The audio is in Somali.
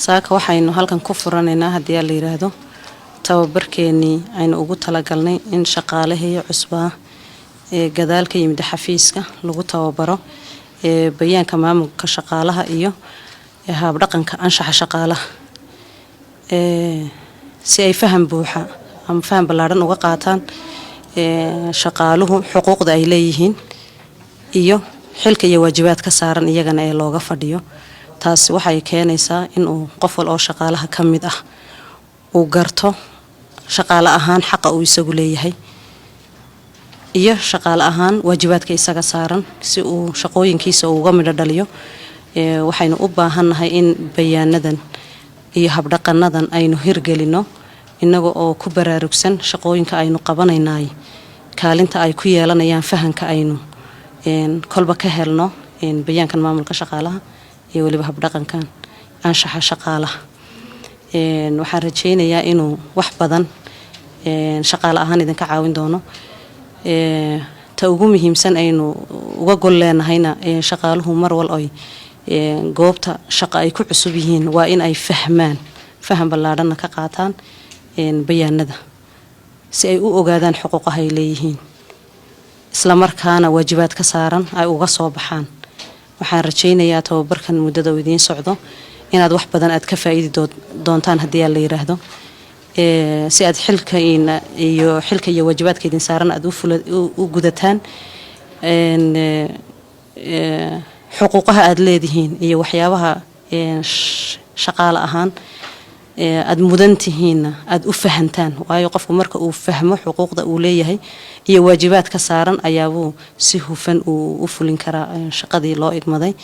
saaka waxaynu halkan ku furanaynaa haddii la yiraahdo tababarkeennii aynu ugu talagalnay in shaqaalaha cusbaa ee gadaalka yimid xafiiska lagu tababaro bayaanka maamulka shaqaalaha iyo hab dhaqanka anshaxa shaqaalaha si ay faham buuxa ama faham ballaaran uga qaataan shaqaaluhu xuquuqda ay leeyihiin iyo xilka iyo waajibaadka saaran iyagana ee looga fadhiyo taas waxay keenaysaa in uu qof wal oo shaqaalaha kamid ah uu garto shaqaale ahaan xaqa uu isagu leeyahay iyo shaqaale ahaan waajibaadka isaga saaran si uu shaqooyinkiisa uga midho dhaliyo waxaynu u baahanahay in bayaanadan iyo hab dhaqanadan aynu hirgelino inaga oo ku baraarugsan shaqooyinka aynu qabanaynay kaalinta ay ku yeelanayaan fahanka aynu kolba ka helno bayaankan maamulka shaqaalaha iyo waliba hab dhaqankan anshaxa shaqaalaha waxaan rajaynayaa inuu wax badan shaqaale ahaan idinka caawin doono ta ugu muhiimsan aynu uga gol leenahayna shaqaaluhu mar wal ay goobta shaqo ay ku cusub yihiin waa in ay faham ballaaran ka qaataan bayaanada si ay u ogaadaan xuquuqaha ay leeyihiin isla markaana waajibaad ka saaran ay uga soo baxaan waxaan rajaynayaa tababarkan muddada uu idiin socdo inaad wax badan aad ka faa'iidi doontaan haddii la yiraahdo si aad xilka iyo waajibaadka idin saaran aad u gudataan xuquuqaha aad leedihiin iyo waxyaabaha shaqaale ahaan aad mudan tihiinna aad u fahantaan waayo qofku marka uu fahmo xuquuqda uu leeyahay iyo waajibaadka saaran ayaabuu si hufan u fulin karaa shaqadii loo igmaday